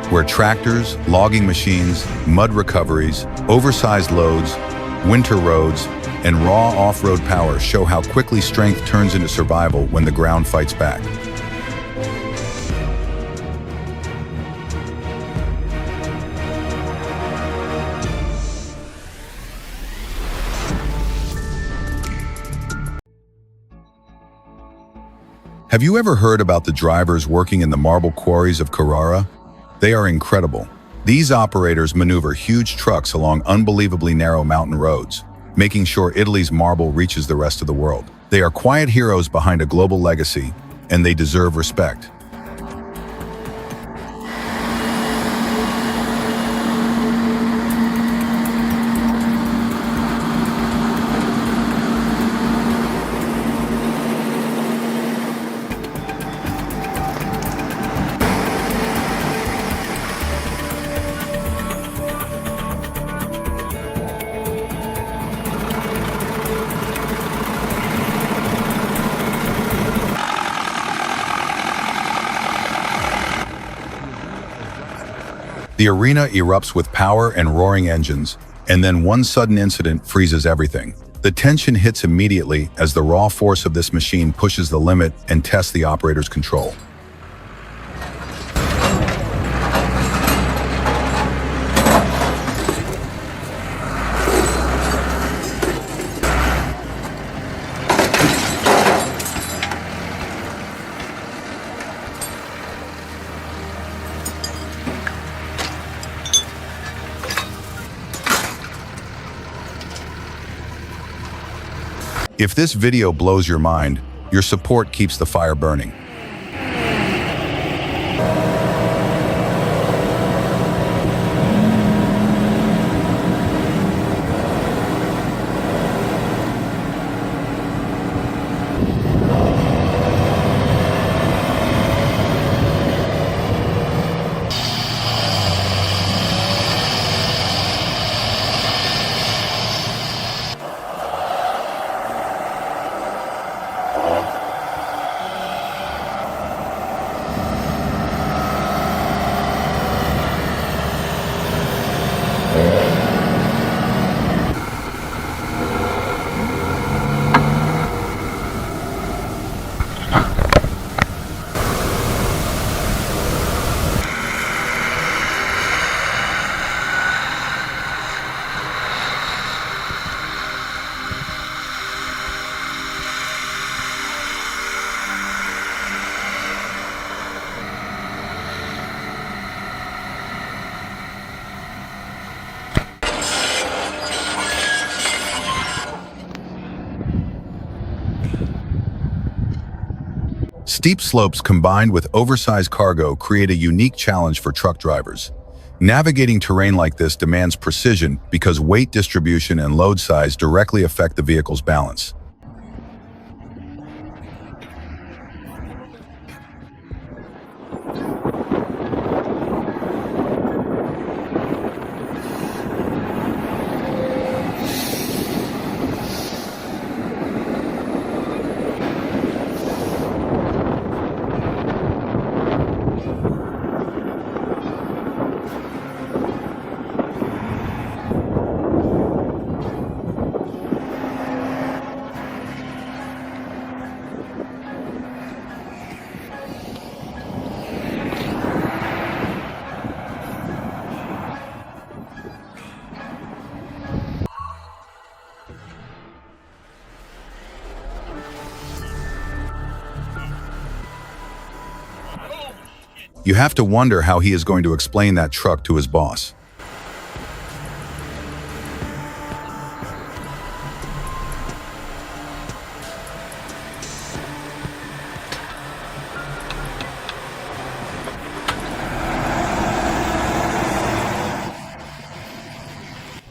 where tractors, logging machines, mud recoveries, oversized loads, winter roads, and raw off-road power show how quickly strength turns into survival when the ground fights back. Have you ever heard about the drivers working in the marble quarries of Carrara? They are incredible. These operators maneuver huge trucks along unbelievably narrow mountain roads, making sure Italy's marble reaches the rest of the world. They are quiet heroes behind a global legacy, and they deserve respect. The arena erupts with power and roaring engines, and then one sudden incident freezes everything. The tension hits immediately as the raw force of this machine pushes the limit and tests the operator's control. If this video blows your mind, your support keeps the fire burning. Steep slopes combined with oversized cargo create a unique challenge for truck drivers. Navigating terrain like this demands precision because weight distribution and load size directly affect the vehicle's balance. You have to wonder how he is going to explain that truck to his boss.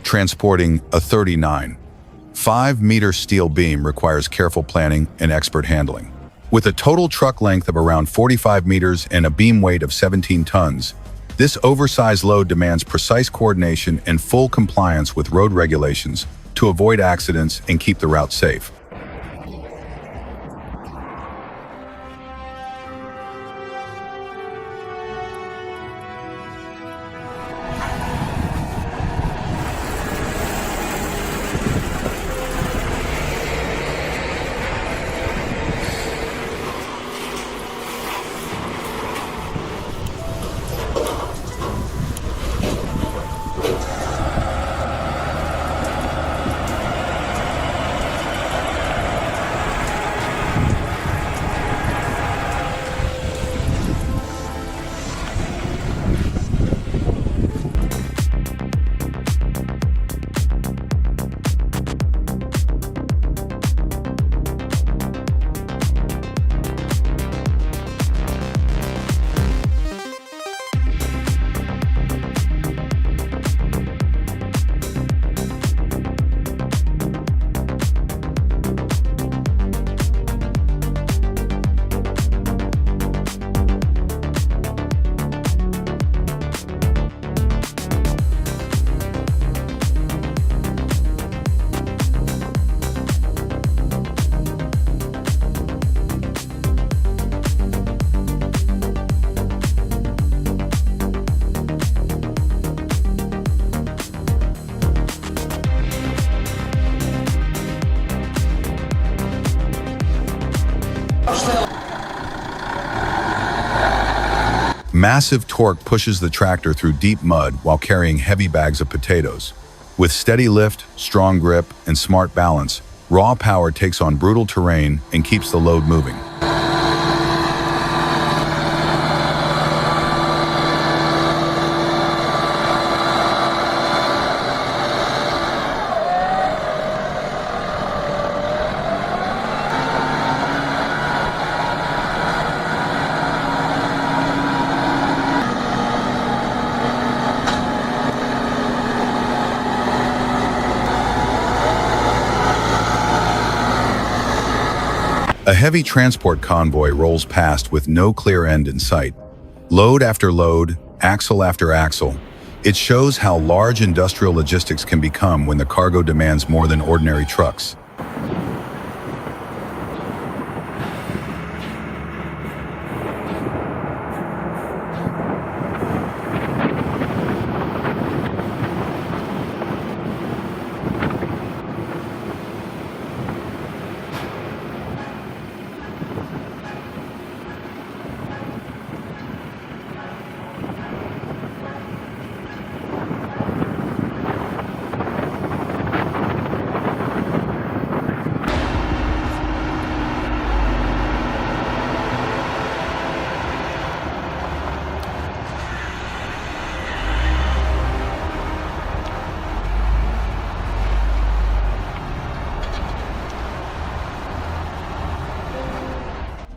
Transporting a 39.5-meter steel beam requires careful planning and expert handling. With a total truck length of around 45 meters and a beam weight of 17 tons, this oversized load demands precise coordination and full compliance with road regulations to avoid accidents and keep the route safe. Massive torque pushes the tractor through deep mud while carrying heavy bags of potatoes. With steady lift, strong grip, and smart balance, raw power takes on brutal terrain and keeps the load moving. A heavy transport convoy rolls past with no clear end in sight. Load after load, axle after axle. It shows how large industrial logistics can become when the cargo demands more than ordinary trucks.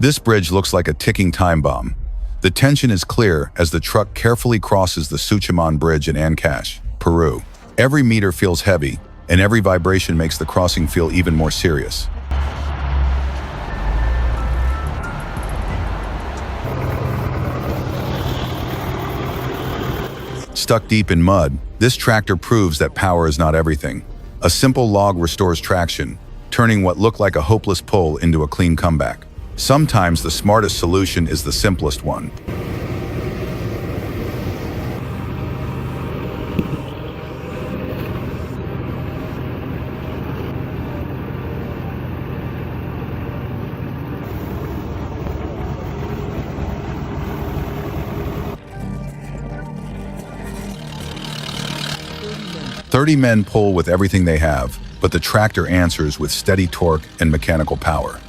This bridge looks like a ticking time bomb. The tension is clear as the truck carefully crosses the Suchiman Bridge in Ancash, Peru. Every meter feels heavy, and every vibration makes the crossing feel even more serious. Stuck deep in mud, this tractor proves that power is not everything. A simple log restores traction, turning what looked like a hopeless pull into a clean comeback. Sometimes the smartest solution is the simplest one. "30 men pull with everything they have, but the tractor answers with steady torque and mechanical power."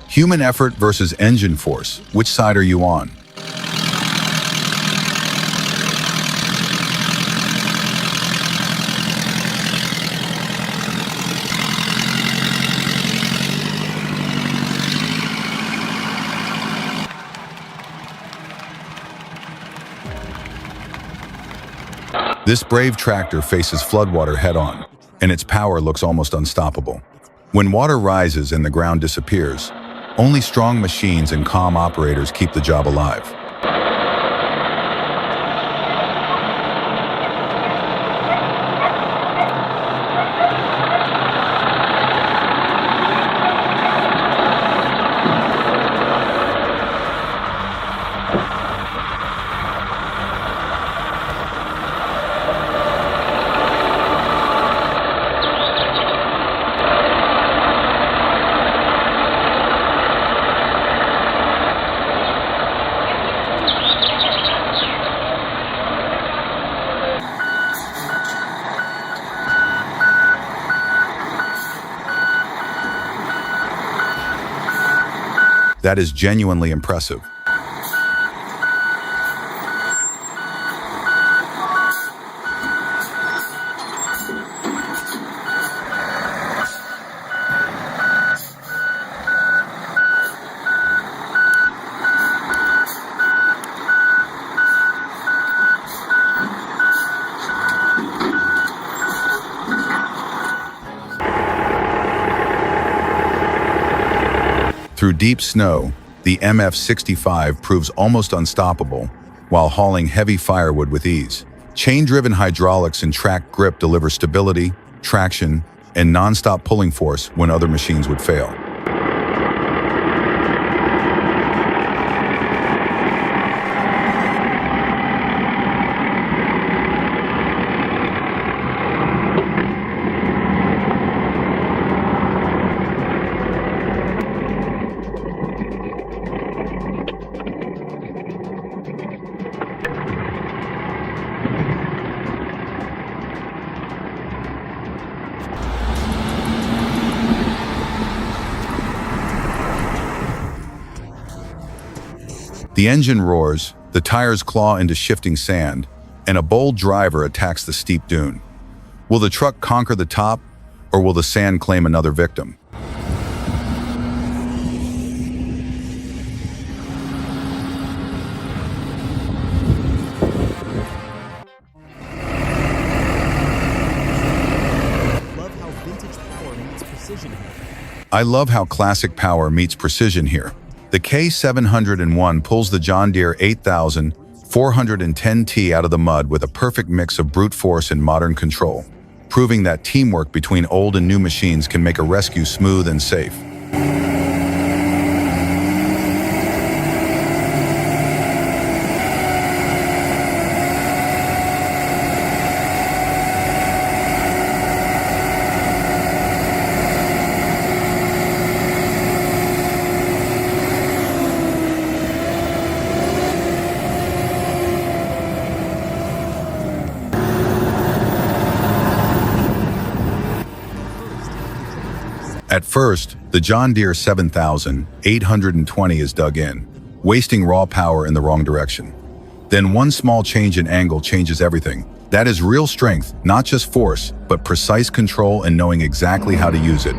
Human effort versus engine force. Which side are you on? This brave tractor faces floodwater head-on, and its power looks almost unstoppable. When water rises and the ground disappears, only strong machines and calm operators keep the job alive. That is genuinely impressive. Through deep snow, the MF-65 proves almost unstoppable while hauling heavy firewood with ease. Chain-driven hydraulics and track grip deliver stability, traction, and non-stop pulling force when other machines would fail. The engine roars, the tires claw into shifting sand, and a bold driver attacks the steep dune. Will the truck conquer the top, or will the sand claim another victim? Love how vintage power meets precision here. I love how classic power meets precision here. The K701 pulls the John Deere 8410T out of the mud with a perfect mix of brute force and modern control, proving that teamwork between old and new machines can make a rescue smooth and safe. At first, the John Deere 7820 is dug in, wasting raw power in the wrong direction. Then one small change in angle changes everything. That is real strength, not just force, but precise control and knowing exactly how to use it.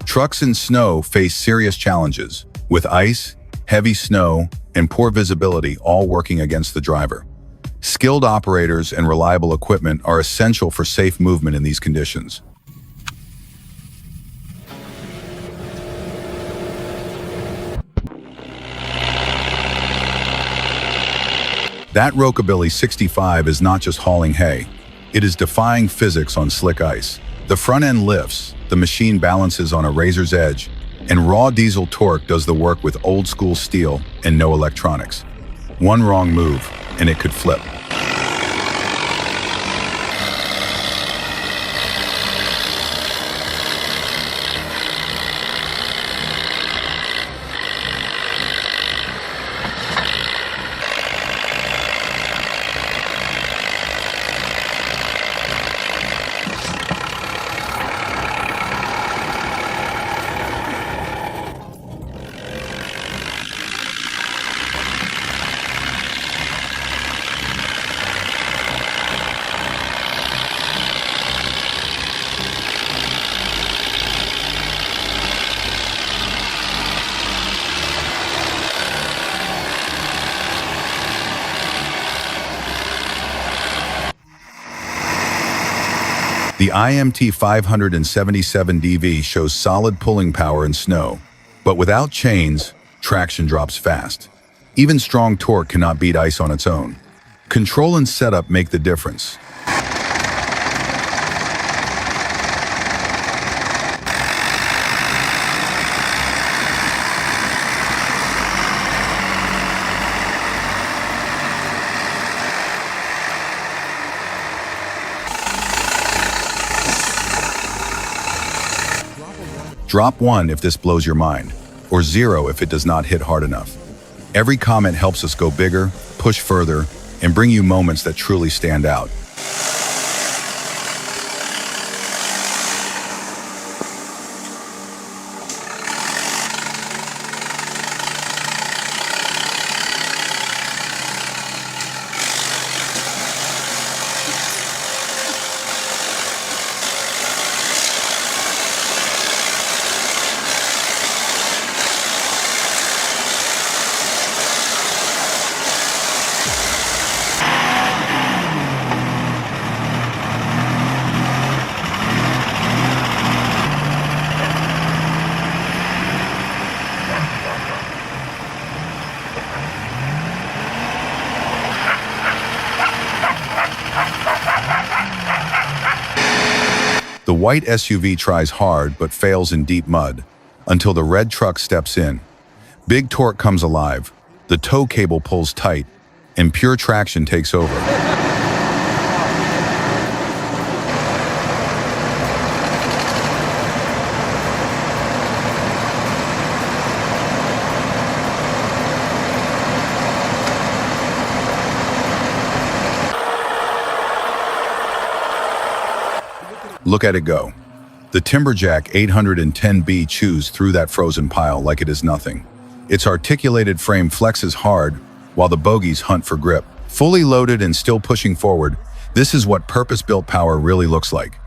Trucks in snow face serious challenges, with ice, heavy snow, and poor visibility all working against the driver. Skilled operators and reliable equipment are essential for safe movement in these conditions. That Rockabilly 65 is not just hauling hay. It is defying physics on slick ice. The front end lifts, the machine balances on a razor's edge, and raw diesel torque does the work with old school steel and no electronics. One wrong move, and it could flip. The IMT 577DV shows solid pulling power in snow, but without chains, traction drops fast. Even strong torque cannot beat ice on its own. Control and setup make the difference. Drop 1 if this blows your mind, or 0 if it does not hit hard enough. Every comment helps us go bigger, push further, and bring you moments that truly stand out. The white SUV tries hard but fails in deep mud until the red truck steps in. Big torque comes alive, the tow cable pulls tight, and pure traction takes over. Look at it go. The Timberjack 810B chews through that frozen pile like it is nothing. Its articulated frame flexes hard while the bogies hunt for grip. Fully loaded and still pushing forward, this is what purpose-built power really looks like.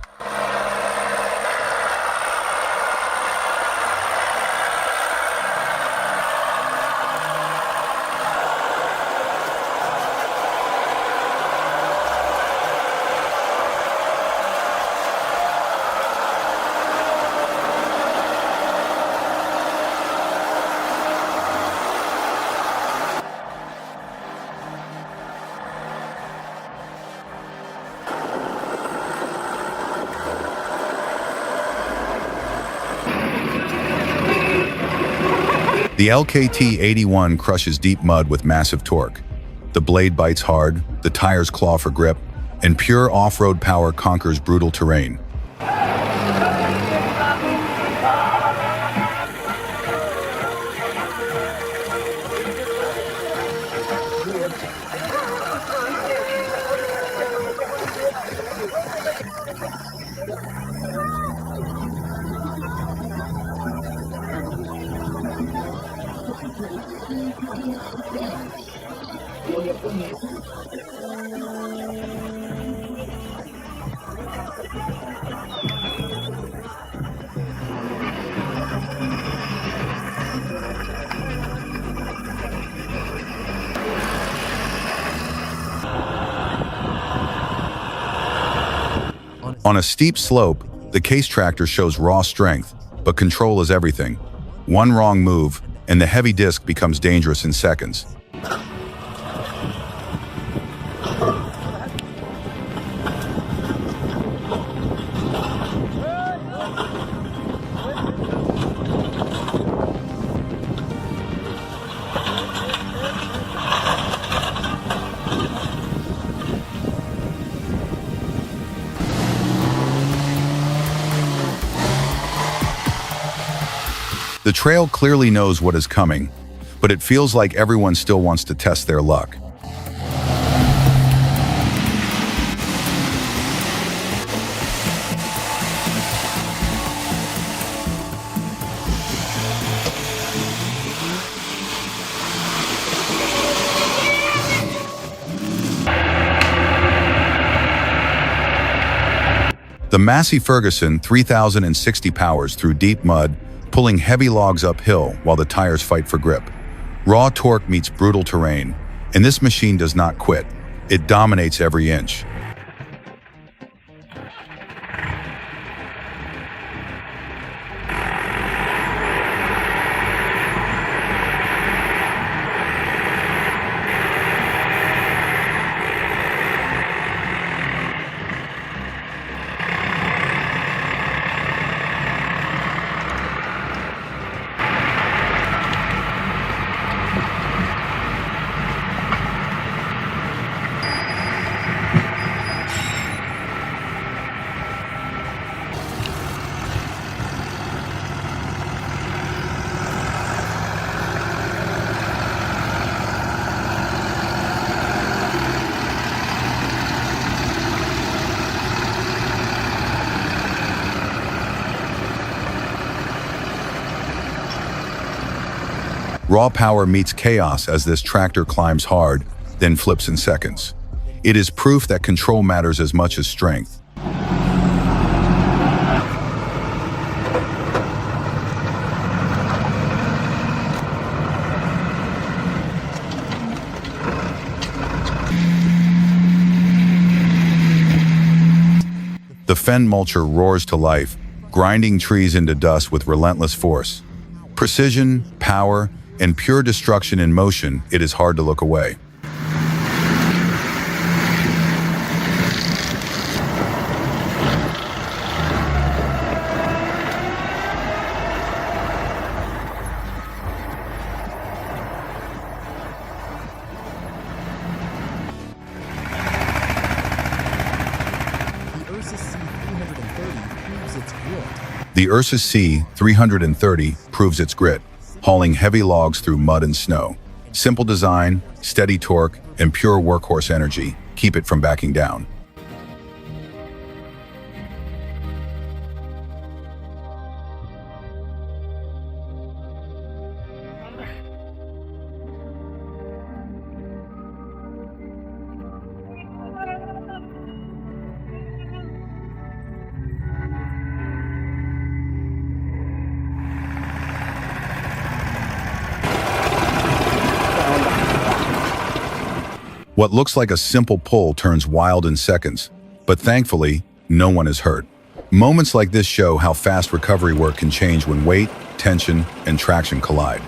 The LKT-81 crushes deep mud with massive torque. The blade bites hard, the tires claw for grip, and pure off-road power conquers brutal terrain. On a steep slope, the Case tractor shows raw strength, but control is everything. One wrong move, and the heavy disc becomes dangerous in seconds. The trail clearly knows what is coming, but it feels like everyone still wants to test their luck. The Massey Ferguson 3060 powers through deep mud, pulling heavy logs uphill while the tires fight for grip. Raw torque meets brutal terrain, and this machine does not quit. It dominates every inch. Raw power meets chaos as this tractor climbs hard, then flips in seconds. It is proof that control matters as much as strength. The Fendt mulcher roars to life, grinding trees into dust with relentless force. Precision, power, and pure destruction in motion, it is hard to look away. its grit. The Ursus C-330 proves its grit, hauling heavy logs through mud and snow. Simple design, steady torque, and pure workhorse energy keep it from backing down. What looks like a simple pull turns wild in seconds, but thankfully, no one is hurt. Moments like this show how fast recovery work can change when weight, tension, and traction collide.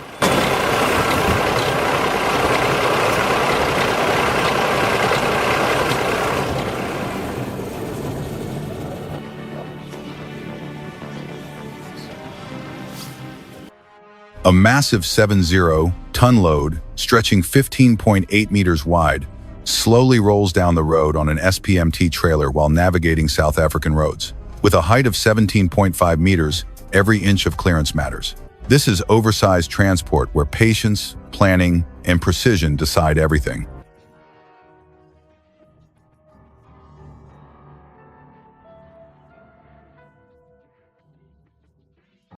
A massive 70-ton load, stretching 15.8 meters wide, slowly rolls down the road on an SPMT trailer while navigating South African roads. With a height of 17.5 meters, every inch of clearance matters. This is oversized transport where patience, planning, and precision decide everything.